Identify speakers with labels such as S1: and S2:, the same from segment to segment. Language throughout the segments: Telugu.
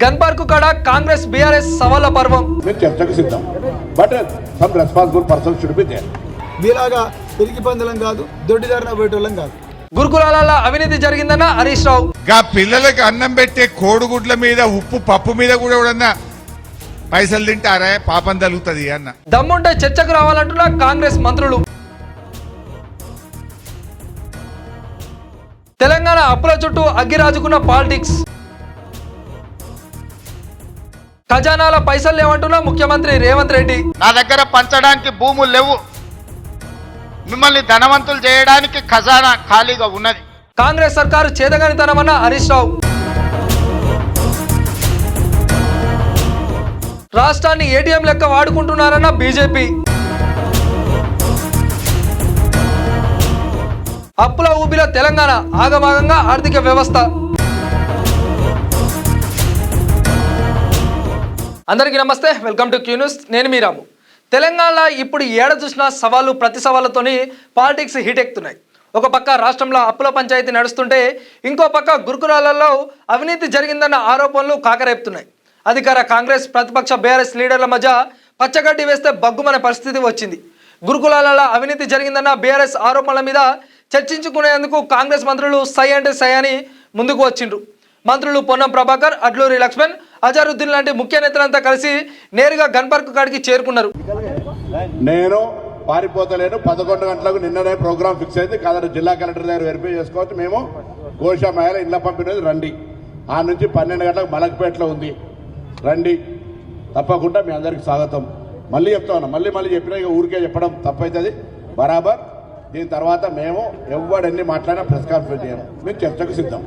S1: గన్ పార్క్ కాడ కాంగ్రెస్ బీఆర్ఎస్ సవాళ్ళ పర్వం.
S2: చర్చకు సిద్ధం but some responsible person should be there.
S3: మీలాగా పిరికి పందలం కాదు, దొడ్డిదారిన పోయేటోళ్ళం కాదు.
S1: గురుకులాల అవినీతి జరిగిందన్న హరీష్ రావు.
S4: పిల్లలకి అన్నం పెట్టే కోడిగుడ్ల మీద ఉప్పు పప్పు మీద కూడా ఎవడన్నా పైసలు తింటారా పాపం తలుగుతుంది అన్న.
S1: దమ్ముంటే చర్చకు రావాలంటున్న కాంగ్రెస్ మంత్రులు. తెలంగాణ అప్పుల చుట్టూ అగ్గిరాజుకున్న పాలిటిక్స్. ఖజానాల పైసలు లేవంటున్న ముఖ్యమంత్రి రేవంత్ రెడ్డి.
S5: నా దగ్గర పంచడానికి భూములు లేవు, మిమ్మల్ని ధనవంతులు చేయడానికి ఖజానా ఖాళీగా ఉన్నది.
S1: కాంగ్రెస్ సర్కారు చేదగనితనమన్న హరీష్ రావు. రాష్ట్రాన్ని ఏటీఎం లెక్క వాడుకుంటున్నారన్న బీజేపీ. అప్పుల ఊబిల తెలంగాణ, ఆగమాగంగా ఆర్థిక వ్యవస్థ. అందరికీ నమస్తే, వెల్కమ్ టు క్యూ న్యూస్. నేను మీ రాము. తెలంగాణలో ఇప్పుడు ఏడ చూసినా సవాళ్ళు ప్రతి సవాళ్ళతోని పాలిటిక్స్ హీట్ ఎక్కుతున్నాయి. ఒక పక్క రాష్ట్రంలో అప్పుల పంచాయతీ నడుస్తుంటే ఇంకో పక్క గురుకులాలలో అవినీతి జరిగిందన్న ఆరోపణలు కాకరేపుతున్నాయి. అధికార కాంగ్రెస్ ప్రతిపక్ష బీఆర్ఎస్ లీడర్ల మధ్య పచ్చగడ్డి వేస్తే బగ్గుమనే పరిస్థితి వచ్చింది. గురుకులాలలో అవినీతి జరిగిందన్న బీఆర్ఎస్ ఆరోపణల మీద చర్చించుకునేందుకు కాంగ్రెస్ మంత్రులు సై అంటే సై అని ముందుకు వచ్చిండ్రు. మంత్రులు పొన్నం ప్రభాకర్, అడ్లూరి లక్ష్మణ్, అజారుద్దీన్ లాంటి ముఖ్య నేతలంతా కలిసి నేరుగా గన్ పార్క్ కాడికి చేరుకున్నారు.
S2: నేను పారిపోతలేను, 11 గంటలకు నిన్ననే ప్రోగ్రామ్ ఫిక్స్ అయింది. కాదని జిల్లా కలెక్టర్ దగ్గర వెరిఫై చేసుకోవచ్చు. మేము గోషామాయల ఇండ్ల పంపిణీ రండి. ఆ నుంచి 12 గంటలకు మలక్పేటలో ఉంది, రండి. తప్పకుండా మీ అందరికి స్వాగతం. మళ్ళీ చెప్తా ఉన్నా, మళ్ళీ చెప్పినా ఇక ఊరికే చెప్పడం తప్పవుతుంది. బరాబర్ దీని తర్వాత మేము ఎవడన్ని మాట్లాడినా ప్రెస్ కాన్ఫరెన్స్ చేయము. మేము చర్చకు సిద్ధం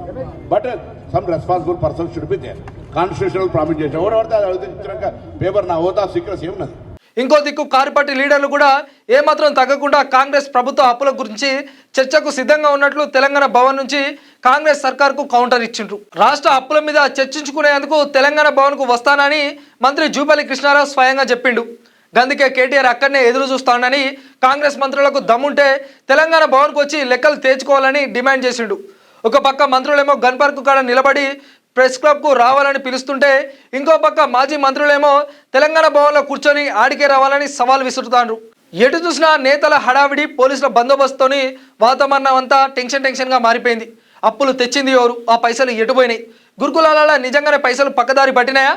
S2: but some responsible person should be there. Constitutional promise చేసాం. ఎవరెవరితో అడిగినాక పేపర్ నా హోదా సీక్రెస్ ఏమున్నది.
S1: ఇంకో దిక్కు కారుపార్టీ లీడర్లు కూడా ఏమాత్రం తగ్గకుండా కాంగ్రెస్ ప్రభుత్వ అప్పుల గురించి చర్చకు సిద్ధంగా ఉన్నట్లు తెలంగాణ భవన్ నుంచి కాంగ్రెస్ సర్కార్కు కౌంటర్ ఇచ్చిండ్రు. రాష్ట్ర అప్పుల మీద చర్చించుకునేందుకు తెలంగాణ భవన్కు వస్తానని మంత్రి జూపల్లి కృష్ణారావు స్వయంగా చెప్పిండు. గందుకే కేటీఆర్ అక్కడనే ఎదురు చూస్తానని కాంగ్రెస్ మంత్రులకు దమ్ముంటే తెలంగాణ భవన్కు వచ్చి లెక్కలు తేల్చుకోవాలని డిమాండ్ చేసిండు. ఒక పక్క మంత్రులేమో గన్ పార్క్ కాడ నిలబడి ప్రెస్ క్లబ్కు రావాలని పిలుస్తుంటే ఇంకో పక్క మాజీ మంత్రులేమో తెలంగాణ భవన్లో కూర్చొని ఆడికే రావాలని సవాల్ విసురుతాండ్రు. ఎటు చూసినా నేతల హడావిడి, పోలీసుల బందోబస్తుతోని వాతావరణం అంతా టెన్షన్గా మారిపోయింది. అప్పులు తెచ్చింది ఎవరు, ఆ పైసలు ఎటుపోయినాయి, గురుకులాల నిజంగానే పైసలు పక్కదారి పట్టినాయా?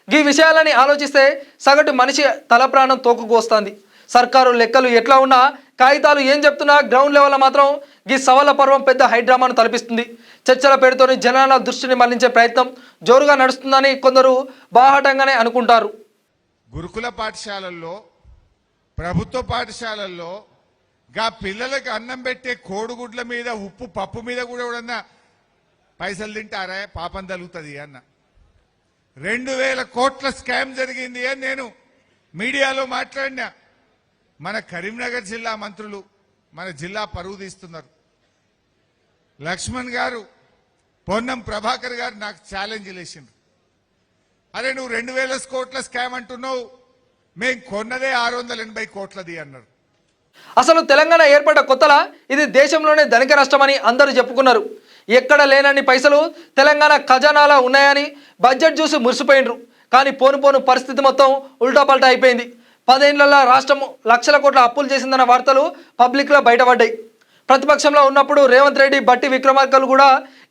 S1: ఈ విషయాలని ఆలోచిస్తే సగటు మనిషి తల ప్రాణం తోకుకు వస్తుంది. సర్కారు లెక్కలు ఎట్లా ఉన్నా, కాగితాలు ఏం చెప్తున్నా గ్రౌండ్ లెవెల్లో మాత్రం ఈ సవాళ్ళ పర్వం పెద్ద హైడ్రామాను తలపిస్తుంది. చర్చల పేరుతోని జనాల దృష్టిని మళ్లించే ప్రయత్నం జోరుగా నడుస్తుందని కొందరు బాహాటంగానే అనుకుంటారు.
S4: గురుకుల పాఠశాలల్లో, ప్రభుత్వ పాఠశాలల్లో పిల్లలకి అన్నం పెట్టే కోడిగుడ్ల మీద ఉప్పు పప్పు మీద కూడా ఎవడన్నా పైసలు తింటారా పాపం తలుగుతుంది అన్న. 2000 కోట్ల స్కామ్ జరిగింది అని నేను మీడియాలో మాట్లాడినా. మన కరీంనగర్ జిల్లా మంత్రులు మన జిల్లా పరువు తీస్తున్నారు. లక్ష్మణ్ గారు, పొన్నం ప్రభాకర్ గారు నాకు ఛాలెంజ్ వేసిండ్రు. అరే నువ్వు 2000 కోట్ల స్కామ్ అంటున్నావు, మేం కొన్నదే 680 కోట్లది అన్నారు.
S1: అసలు తెలంగాణ ఏర్పడ్డ కొత్తలా ఇది దేశంలోనే ధనిక రాష్ట్రమని అందరూ చెప్పుకున్నారు. ఎక్కడ లేనన్ని పైసలు తెలంగాణ ఖజానాలో ఉన్నాయని బడ్జెట్ చూసి మురిసిపోయినరు. కానీ పోను పరిస్థితి మొత్తం ఉల్టాపల్టా అయిపోయింది. 10 ఏళ్లలో రాష్ట్రం లక్షల కోట్ల అప్పులు చేసిందన్న వార్తలు పబ్లిక్లో బయటపడ్డాయి. ప్రతిపక్షంలో ఉన్నప్పుడు రేవంత్ రెడ్డి, బట్టి విక్రమార్కలు కూడా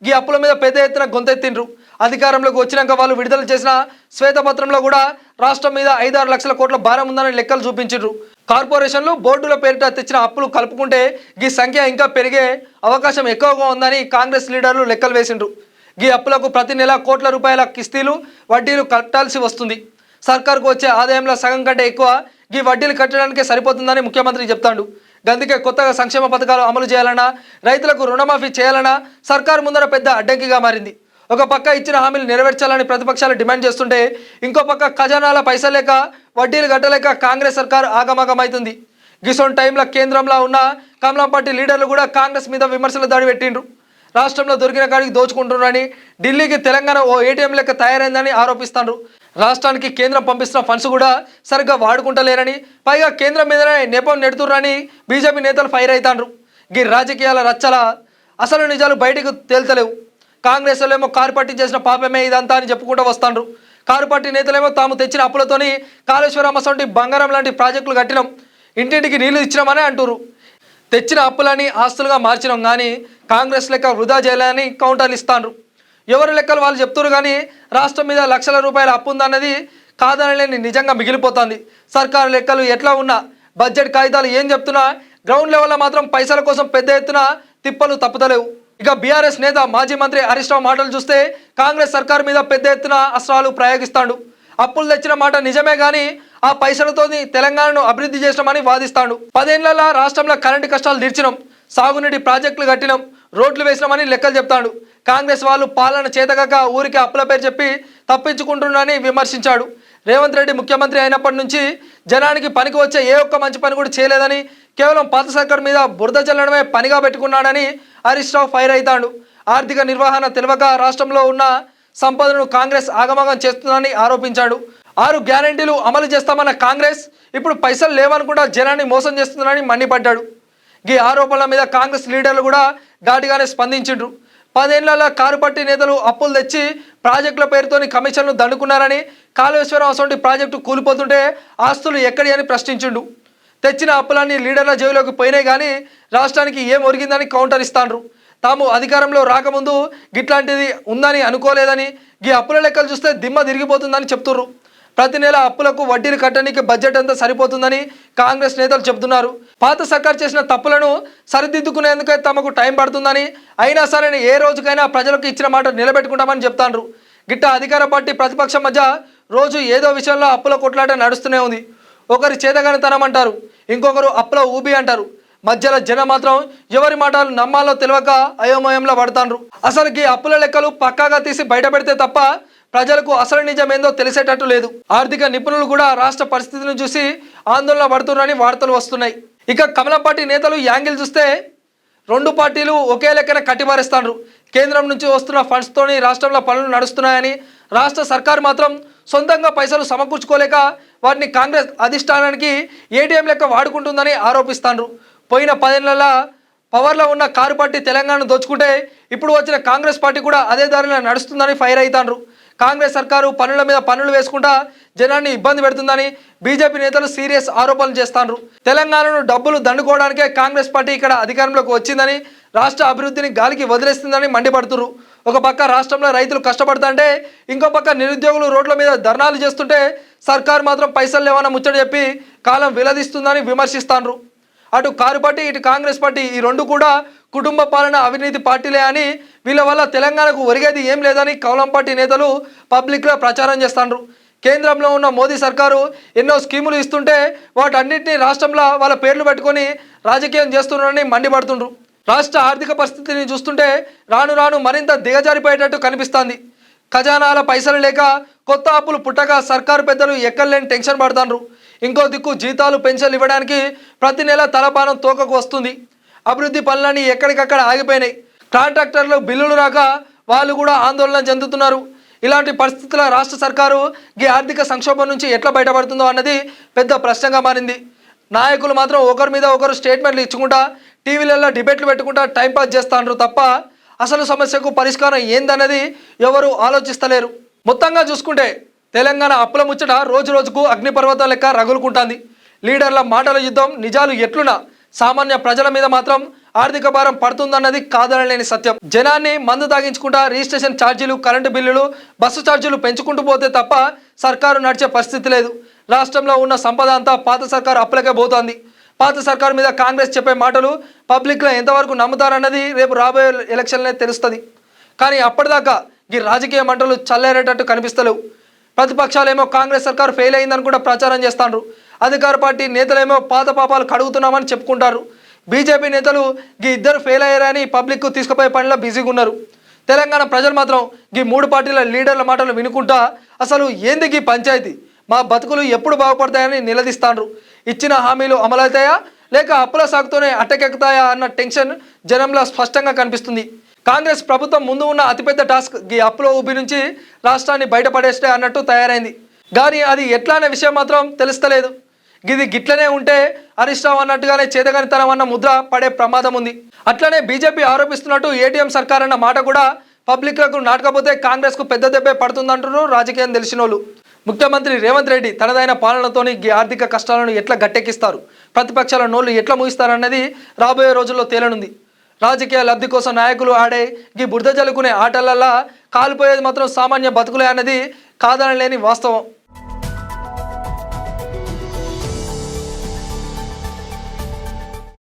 S1: ఈ అప్పుల మీద పెద్ద ఎత్తున గొంతెత్తిండ్రు. అధికారంలోకి వచ్చినాక వాళ్ళు విడుదల చేసిన శ్వేతపత్రంలో కూడా రాష్ట్రం మీద 5-6 లక్షల కోట్ల భారం ఉందని లెక్కలు చూపించిండ్రు. కార్పొరేషన్లు, బోర్డుల పేరిట తెచ్చిన అప్పులు కలుపుకుంటే ఈ సంఖ్య ఇంకా పెరిగే అవకాశం ఎక్కువగా ఉందని కాంగ్రెస్ లీడర్లు లెక్కలు వేసిండ్రు. ఈ అప్పులకు ప్రతి నెల కోట్ల రూపాయల కిస్తీలు, వడ్డీలు కట్టాల్సి వస్తుంది. సర్కార్కు వచ్చే ఆదాయంలో సగం కంటే ఎక్కువ ఈ వడ్డీలు కట్టడానికే సరిపోతుందని ముఖ్యమంత్రి చెప్తాడు. అందుకే కొత్తగా సంక్షేమ పథకాలు అమలు చేయాలన్నా, రైతులకు రుణమాఫీ చేయాలన్నా సర్కారు ముందర పెద్ద అడ్డంకిగా మారింది. ఒక పక్క ఇచ్చిన హామీలు నెరవేర్చాలని ప్రతిపక్షాలు డిమాండ్ చేస్తుంటే ఇంకో పక్క ఖజానాల పైసలు లేక, వడ్డీలు కట్టలేక కాంగ్రెస్ సర్కారు ఆగమాగమైతుంది. గిసోన్ టైంలో కేంద్రంలో ఉన్న కమలం పార్టీ లీడర్లు కూడా కాంగ్రెస్ మీద విమర్శలు దాడి పెట్టిండ్రు. రాష్ట్రంలో దొరికిన కాడికి దోచుకుంటున్నారని, ఢిల్లీకి తెలంగాణ ఓ ఏటీఎం లెక్క తయారైందని ఆరోపిస్తారు. రాష్ట్రానికి కేంద్రం పంపిస్తున్న ఫండ్స్ కూడా సరిగ్గా వాడుకుంటలేరని, పైగా కేంద్రం మీదనే నెపం నెడుతుర్రని బీజేపీ నేతలు ఫైర్ అవుతాండ్రు. ఈ రాజకీయాల రచ్చల అసలు నిజాలు బయటకు తేల్తలేవు. కాంగ్రెస్ వాళ్ళేమో కారు పట్టి చేసిన పాపమే ఇదంతా అని చెప్పుకుంటూ వస్తాండ్రు. కారు పార్టీ నేతలేమో తాము తెచ్చిన అప్పులతోని కాళేశ్వరం వంటి బంగారం లాంటి ప్రాజెక్టులు కట్టినాం, ఇంటింటికి నీళ్లు ఇచ్చినామని అంటారు. తెచ్చిన అప్పులని ఆస్తులుగా మార్చినాం కానీ కాంగ్రెస్ లెక్క వృధా చేయాలని కౌంటర్లు ఇస్తాండ్రు. ఎవరి లెక్కలు వాళ్ళు చెప్తారు కానీ రాష్ట్రం మీద లక్షల రూపాయల అప్పు ఉందన్నది కాదనలేని నిజంగా మిగిలిపోతుంది. సర్కారు లెక్కలు ఎట్లా ఉన్నా, బడ్జెట్ కాగితాలు ఏం చెప్తున్నా గ్రౌండ్ లెవెల్లో మాత్రం పైసల కోసం పెద్ద ఎత్తున తిప్పలు తప్పుతలేవు. ఇక బీఆర్ఎస్ నేత మాజీ మంత్రి హరీష్ రావు మాటలు చూస్తే కాంగ్రెస్ సర్కారు మీద పెద్ద ఎత్తున అస్త్రాలు ప్రయోగిస్తాడు. అప్పులు తెచ్చిన మాట నిజమే కానీ ఆ పైసలతో తెలంగాణను అభివృద్ధి చేసినామని వాదిస్తాడు. 10 ఏళ్లలో రాష్ట్రంలో కరెంటు కష్టాలు తీర్చినాం, సాగునీటి ప్రాజెక్టులు కట్టినాం, రోడ్లు వేసినామని లెక్కలు చెప్తాడు. కాంగ్రెస్ వాళ్ళు పాలన చేతగాక ఊరికి అప్పుల పేరు చెప్పి తప్పించుకుంటున్నారని విమర్శించాడు. రేవంత్ రెడ్డి ముఖ్యమంత్రి అయినప్పటి నుంచి జనానికి పనికి వచ్చే ఏ ఒక్క మంచి పని కూడా చేయలేదని, కేవలం పాత సర్కారు మీద బురద చల్లడమే పనిగా పెట్టుకున్నాడని హరీష్ రావు ఫైర్ అవుతాడు. ఆర్థిక నిర్వహణ తెలియక రాష్ట్రంలో ఉన్న సంపదను కాంగ్రెస్ ఆగమగం చేస్తుందని ఆరోపించాడు. 6 గ్యారెంటీలు అమలు చేస్తామన్న కాంగ్రెస్ ఇప్పుడు పైసలు లేవనుకుంటా జనాన్ని మోసం చేస్తుందని మండిపడ్డాడు. ఈ ఆరోపణల మీద కాంగ్రెస్ లీడర్లు కూడా ఘాటుగానే స్పందించిండ్రు. 10 ఏళ్లలో కారు పట్టి నేతలు అప్పులు తెచ్చి ప్రాజెక్టుల పేరుతోని కమిషన్లు దండుకున్నారని, కాళేశ్వరం వంటి ప్రాజెక్టు కూలిపోతుంటే ఆస్తులు ఎక్కడి అని ప్రశ్నించిండు. తెచ్చిన అప్పులన్నీ లీడర్ల జేబులోకి పోయినాయి కానీ రాష్ట్రానికి ఏం ఒరిగిందని కౌంటర్ ఇస్తాండ్రు. తాము అధికారంలో రాకముందు గిట్లాంటిది ఉందని అనుకోలేదని, ఈ అప్పుల లెక్కలు చూస్తే దిమ్మ తిరిగిపోతుందని చెప్తుర్రు. ప్రతి నెల అప్పులకు వడ్డీలు కట్టడానికి బడ్జెట్ అంతా సరిపోతుందని కాంగ్రెస్ నేతలు చెబుతున్నారు. పాత సర్కారు చేసిన తప్పులను సరిదిద్దుకునేందుకే తమకు టైం పడుతుందని, అయినా సరే ఏ రోజుకైనా ప్రజలకు ఇచ్చిన మాట నిలబెట్టుకుంటామని చెప్తాండ్రు. గిట్ట అధికార పార్టీ ప్రతిపక్షం మధ్య రోజు ఏదో విషయంలో అప్పుల కొట్లాట నడుస్తూనే ఉంది. ఒకరి చేతగానితనం అంటారు, ఇంకొకరు అప్పుల ఊబి అంటారు. మధ్యలో జనం మాత్రం ఎవరి మాటలు నమ్మాలో తెలియక అయోమయంలో పడతాండ్రు. అసలుకి అప్పుల లెక్కలు పక్కాగా తీసి బయట పెడితే తప్ప ప్రజలకు అసలు నిజమేందో తెలిసేటట్టు లేదు. ఆర్థిక నిపుణులు కూడా రాష్ట్ర పరిస్థితిని చూసి ఆందోళన పడుతున్నారని వార్తలు వస్తున్నాయి. ఇక కమలం పార్టీ నేతలు యాంగిల్ చూస్తే 2 పార్టీలు ఒకే లెక్కన కట్టిపారేస్తాండ్రు. కేంద్రం నుంచి వస్తున్న ఫండ్స్తోని రాష్ట్రంలో పనులు నడుస్తున్నాయని, రాష్ట్ర సర్కారు మాత్రం సొంతంగా పైసలు సమకూర్చుకోలేక వాటిని కాంగ్రెస్ అధిష్టానానికి ఏటీఎం లెక్క వాడుకుంటుందని ఆరోపిస్తాండ్రు. పోయిన 10 ఏళ్ల పవర్లో ఉన్న కారు పార్టీ తెలంగాణను దోచుకుంటే ఇప్పుడు వచ్చిన కాంగ్రెస్ పార్టీ కూడా అదే దారిలో నడుస్తుందని ఫైర్ అవుతాండ్రు. కాంగ్రెస్ సర్కారు పనుల మీద పనులు వేసుకుంటా జనాన్ని ఇబ్బంది పెడుతుందని బీజేపీ నేతలు సీరియస్ ఆరోపణలు చేస్తాండ్రు. తెలంగాణను డబ్బులు దండుకోవడానికే కాంగ్రెస్ పార్టీ ఇక్కడ అధికారంలోకి వచ్చిందని, రాష్ట్ర అభివృద్ధిని గాలికి వదిలేస్తుందని మండిపడుతున్నారు. ఒక పక్క రాష్ట్రంలో రైతులు కష్టపడుతుంటే ఇంకో పక్క నిరుద్యోగులు రోడ్ల మీద ధర్నాలు చేస్తుంటే సర్కారు మాత్రం పైసలు లేవన్న ముచ్చట చెప్పి కాలం విలదీస్తుందని విమర్శిస్తాండ్రు. అటు కారు పార్టీ ఇటు కాంగ్రెస్ పార్టీ ఈ 2 కూడా కుటుంబ పాలన అవినీతి పార్టీలే అని, వీళ్ళ వల్ల తెలంగాణకు ఒరిగేది ఏం లేదని కౌలం పార్టీ నేతలు పబ్లిక్లో ప్రచారం చేస్తాండ్రు. కేంద్రంలో ఉన్న మోదీ సర్కారు ఎన్నో స్కీములు ఇస్తుంటే వాటన్నిటిని రాష్ట్రంలో వాళ్ళ పేర్లు పెట్టుకొని రాజకీయం చేస్తున్నారని మండిపడుతుండ్రు. రాష్ట్ర ఆర్థిక పరిస్థితిని చూస్తుంటే రాను రాను మరింత దిగజారిపోయేటట్టు కనిపిస్తుంది. ఖజానాల పైసలు లేక కొత్త అప్పులు పుట్టక సర్కారు పెద్దలు ఎక్కలేని టెన్షన్ పడతాండ్రు. ఇంకో దిక్కు జీతాలు పెన్షన్లు ఇవ్వడానికి ప్రతి నెల తలపానం తోకకు వస్తుంది. అభివృద్ధి పనులన్నీ ఎక్కడికక్కడ ఆగిపోయినాయి. కాంట్రాక్టర్లు బిల్లులు రాక వాళ్ళు కూడా ఆందోళన చెందుతున్నారు. ఇలాంటి పరిస్థితుల్లో రాష్ట్ర సర్కారు ఈ ఆర్థిక సంక్షోభం నుంచి ఎట్లా బయటపడుతుందో అన్నది పెద్ద ప్రశ్నగా మారింది. నాయకులు మాత్రం ఒకరి మీద ఒకరు స్టేట్మెంట్లు ఇచ్చుకుంటా టీవీలలో డిబేట్లు పెట్టుకుంటా టైంపాస్ చేస్తాండ్రు తప్ప అసలు సమస్యకు పరిష్కారం ఏందన్నది ఎవరు ఆలోచిస్తలేరు. మొత్తంగా చూసుకుంటే తెలంగాణ అప్పుల ముచ్చట రోజు రోజుకు అగ్నిపర్వతం లెక్క రగులుకుంటుంది. లీడర్ల మాటల యుద్ధం నిజాలు ఎట్లున్నా సామాన్య ప్రజల మీద మాత్రం ఆర్థిక భారం పడుతుందన్నది కాదనలేని సత్యం. జనాన్ని మందు తాగించుకుంటా రిజిస్ట్రేషన్ ఛార్జీలు, కరెంటు బిల్లులు, బస్సు ఛార్జీలు పెంచుకుంటూ పోతే తప్ప సర్కారు నడిచే పరిస్థితి లేదు. రాష్ట్రంలో ఉన్న సంపద అంతా పాత సర్కారు అప్పులకే పోతోంది. పాత సర్కారు మీద కాంగ్రెస్ చెప్పే మాటలు పబ్లిక్లో ఎంతవరకు నమ్ముతారన్నది రేపు రాబోయే ఎలక్షన్లే తెలుస్తుంది. కానీ అప్పటిదాకా ఈ రాజకీయ మంటలు చల్లేరేటట్టు కనిపిస్తలేవు. ప్రతిపక్షాలేమో కాంగ్రెస్ సర్కారు ఫెయిల్ అయిందని కూడా ప్రచారం చేస్తాండ్రు. అధికార పార్టీ నేతలేమో పాత పాపాలు కడుగుతున్నామని చెప్పుకుంటారు. బీజేపీ నేతలు ఈ 2 ఫెయిల్ అయ్యారని పబ్లిక్ తీసుకుపోయే పనిలో బిజీగా ఉన్నారు. తెలంగాణ ప్రజలు మాత్రం ఈ 3 పార్టీల లీడర్ల మాటలు వినుకుంటా అసలు ఏంది ఈ పంచాయతీ, మా బతుకులు ఎప్పుడు బాగుపడతాయని నిలదీస్తాండ్రు. ఇచ్చిన హామీలు అమలవుతాయా లేక అప్పుల సాగుతూనే అట్టకెక్కుతాయా అన్న టెన్షన్ జనంలో స్పష్టంగా కనిపిస్తుంది. కాంగ్రెస్ ప్రభుత్వం ముందు ఉన్న అతిపెద్ద టాస్క్ ఈ అప్పుల ఊబి నుంచి రాష్ట్రాన్ని బయటపడేస్తే అన్నట్టు తయారైంది. కానీ అది ఎట్లా అనే విషయం మాత్రం తెలుస్తలేదు. ఇది గిట్లనే ఉంటే హరీష్ రావు అన్నట్టుగానే చేతగానితనం అన్న ముద్ర పడే ప్రమాదం ఉంది. అట్లనే బీజేపీ ఆరోపిస్తున్నట్టు ఏటీఎం సర్కార్ అన్న మాట కూడా పబ్లిక్లకు నాటకపోతే కాంగ్రెస్కు పెద్ద దెబ్బే పడుతుందంటున్నారు రాజకీయం తెలిసిన వాళ్ళు. ముఖ్యమంత్రి రేవంత్ రెడ్డి తనదైన పాలనతోని ఈ ఆర్థిక కష్టాలను ఎట్లా గట్టెక్కిస్తారు, ప్రతిపక్షాల నోళ్లు ఎట్లా ముగిస్తారన్నది రాబోయే రోజుల్లో తేలనుంది. రాజకీయ లబ్ధి కోసం నాయకులు ఆడే ఈ బురద జల్లుకునే ఆటలల్లా కాలిపోయేది మాత్రం సామాన్య బతుకులే అన్నది కాదనలేని వాస్తవం.